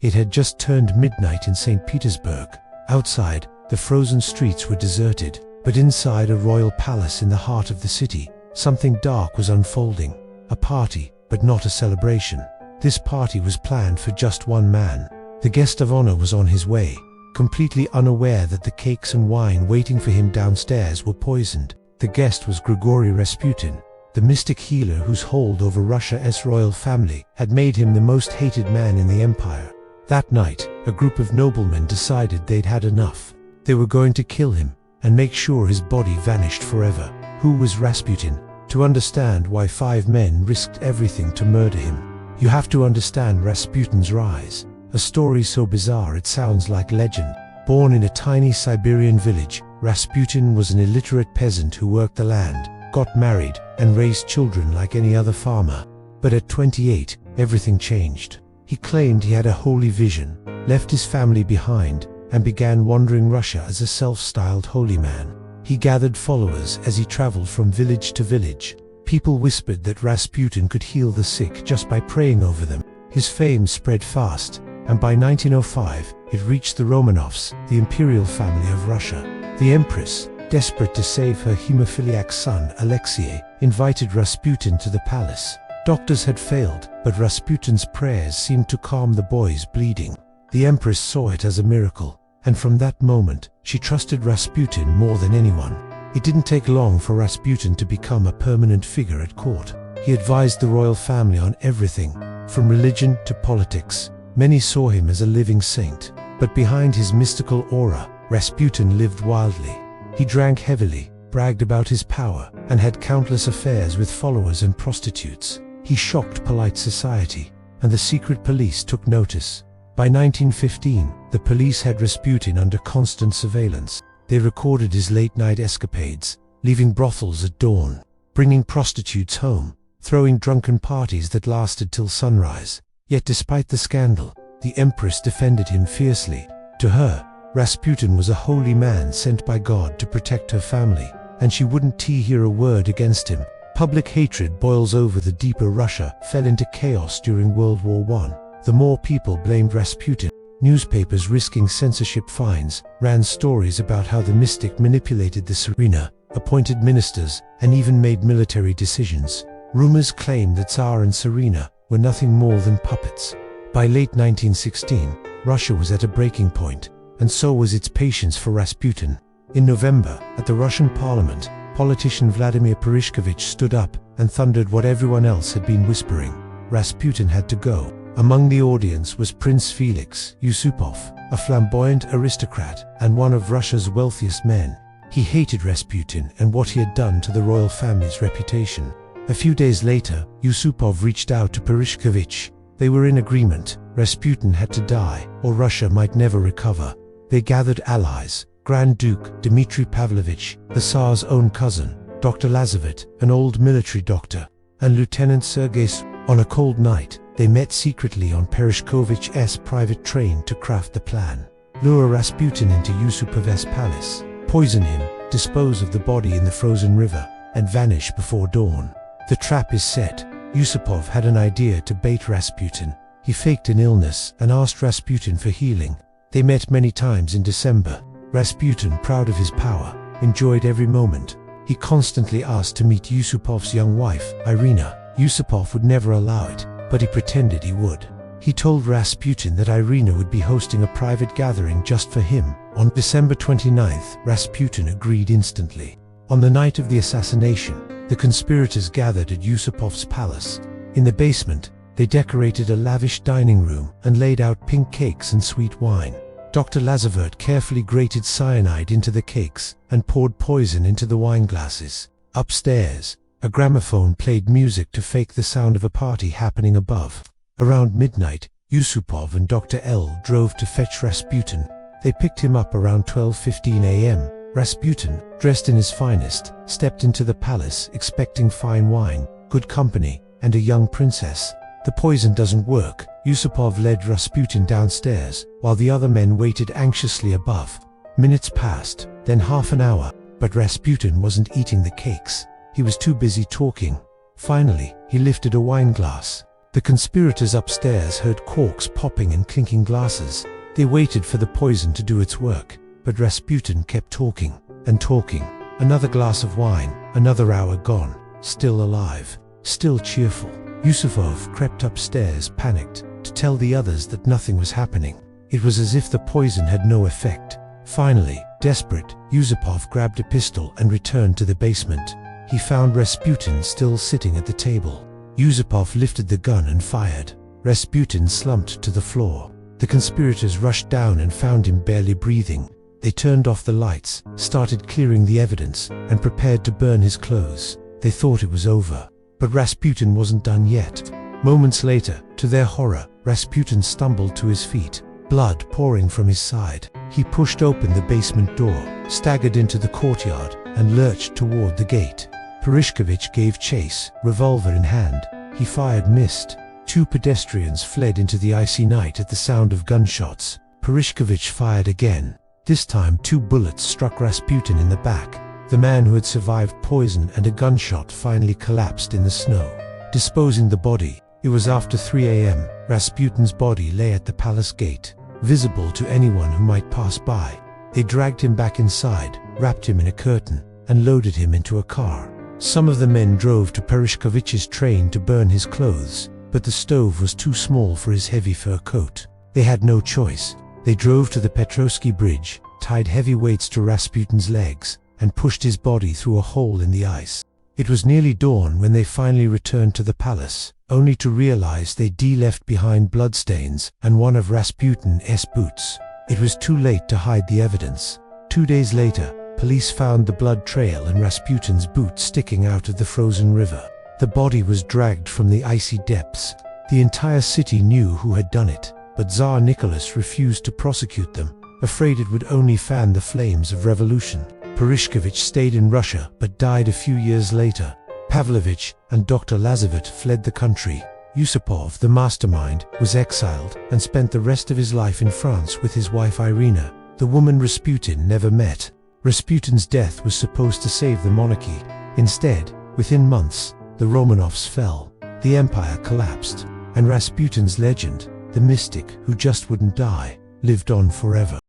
It had just turned midnight in St. Petersburg. Outside, the frozen streets were deserted, but inside a royal palace in the heart of the city, something dark was unfolding. A party, but not a celebration. This party was planned for just one man. The guest of honor was on his way, completely unaware that the cakes and wine waiting for him downstairs were poisoned. The guest was Grigory Rasputin, the mystic healer whose hold over Russia's royal family had made him the most hated man in the empire. That night, a group of noblemen decided they'd had enough. They were going to kill him and make sure his body vanished forever. Who was Rasputin? To understand why 5 men risked everything to murder him, you have to understand Rasputin's rise. A story so bizarre it sounds like legend. Born in a tiny Siberian village, Rasputin was an illiterate peasant who worked the land, got married, and raised children like any other farmer. But at 28, everything changed. He claimed he had a holy vision, left his family behind, and began wandering Russia as a self-styled holy man. He gathered followers as he traveled from village to village. People whispered that Rasputin could heal the sick just by praying over them. His fame spread fast, and by 1905, it reached the Romanovs, the imperial family of Russia. The empress, desperate to save her hemophiliac son Alexei, invited Rasputin to the palace. Doctors had failed, but Rasputin's prayers seemed to calm the boy's bleeding. The empress saw it as a miracle, and from that moment, she trusted Rasputin more than anyone. It didn't take long for Rasputin to become a permanent figure at court. He advised the royal family on everything, from religion to politics. Many saw him as a living saint, but behind his mystical aura, Rasputin lived wildly. He drank heavily, bragged about his power, and had countless affairs with followers and prostitutes. He shocked polite society, and the secret police took notice. By 1915, the police had Rasputin under constant surveillance. They recorded his late-night escapades, leaving brothels at dawn, bringing prostitutes home, throwing drunken parties that lasted till sunrise. Yet despite the scandal, the empress defended him fiercely. To her, Rasputin was a holy man sent by God to protect her family, and she wouldn't hear a word against him. Public hatred boils over. The deeper Russia fell into chaos during World War I. The more people blamed Rasputin. Newspapers, risking censorship fines, ran stories about how the mystic manipulated the Tsarina, appointed ministers, and even made military decisions. Rumors claimed that Tsar and Tsarina were nothing more than puppets. By late 1916, Russia was at a breaking point, and so was its patience for Rasputin. In November, at the Russian parliament, politician Vladimir Purishkevich stood up and thundered what everyone else had been whispering. Rasputin had to go. Among the audience was Prince Felix Yusupov, a flamboyant aristocrat and one of Russia's wealthiest men. He hated Rasputin and what he had done to the royal family's reputation. A few days later, Yusupov reached out to Purishkevich. They were in agreement. Rasputin had to die, or Russia might never recover. They gathered allies: Grand Duke Dmitry Pavlovich, the Tsar's own cousin, Dr. Lazaret, an old military doctor, and Lieutenant Sergei. On a cold night, they met secretly on Purishkevich's private train to craft the plan. Lure Rasputin into Yusupov's palace, poison him, dispose of the body in the frozen river, and vanish before dawn. The trap is set. Yusupov had an idea to bait Rasputin. He faked an illness and asked Rasputin for healing. They met many times in December. Rasputin, proud of his power, enjoyed every moment. He constantly asked to meet Yusupov's young wife, Irina. Yusupov would never allow it, but he pretended he would. He told Rasputin that Irina would be hosting a private gathering just for him. On December 29th, Rasputin agreed instantly. On the night of the assassination, the conspirators gathered at Yusupov's palace. In the basement, they decorated a lavish dining room and laid out pink cakes and sweet wine. Dr. Lazaret carefully grated cyanide into the cakes and poured poison into the wine glasses. Upstairs, a gramophone played music to fake the sound of a party happening above. Around midnight, Yusupov and Dr. L drove to fetch Rasputin. They picked him up around 12:15 a.m. Rasputin, dressed in his finest, stepped into the palace expecting fine wine, good company, and a young princess. The poison doesn't work. Yusupov led Rasputin downstairs, while the other men waited anxiously above. Minutes passed, then half an hour, but Rasputin wasn't eating the cakes. He was too busy talking. Finally, he lifted a wine glass. The conspirators upstairs heard corks popping and clinking glasses. They waited for the poison to do its work, but Rasputin kept talking and talking. Another glass of wine, another hour gone, still alive, still cheerful. Yusupov crept upstairs, panicked, to tell the others that nothing was happening. It was as if the poison had no effect. Finally, desperate, Yusupov grabbed a pistol and returned to the basement. He found Rasputin still sitting at the table. Yusupov lifted the gun and fired. Rasputin slumped to the floor. The conspirators rushed down and found him barely breathing. They turned off the lights, started clearing the evidence, and prepared to burn his clothes. They thought it was over. But Rasputin wasn't done yet. Moments later, to their horror, Rasputin stumbled to his feet, blood pouring from his side. He pushed open the basement door, staggered into the courtyard, and lurched toward the gate. Perishkovich gave chase, revolver in hand. He fired, missed. 2 pedestrians fled into the icy night at the sound of gunshots. Perishkovich fired again. This time 2 bullets struck Rasputin in the back. The man who had survived poison and a gunshot finally collapsed in the snow. Disposing the body, it was after 3 a.m. Rasputin's body lay at the palace gate, visible to anyone who might pass by. They dragged him back inside, wrapped him in a curtain, and loaded him into a car. Some of the men drove to Perishkovich's train to burn his clothes, but the stove was too small for his heavy fur coat. They had no choice. They drove to the Petrovsky Bridge, tied heavy weights to Rasputin's legs, and pushed his body through a hole in the ice. It was nearly dawn when they finally returned to the palace, only to realize they'd left behind bloodstains and one of Rasputin's boots. It was too late to hide the evidence. 2 days later, police found the blood trail and Rasputin's boot sticking out of the frozen river. The body was dragged from the icy depths. The entire city knew who had done it, but Tsar Nicholas refused to prosecute them, afraid it would only fan the flames of revolution. Perishkovich stayed in Russia but died a few years later. Pavlovich and Dr. Lazarevich fled the country. Yusupov, the mastermind, was exiled and spent the rest of his life in France with his wife Irina, the woman Rasputin never met. Rasputin's death was supposed to save the monarchy. Instead, within months, the Romanovs fell, the empire collapsed, and Rasputin's legend, the mystic who just wouldn't die, lived on forever.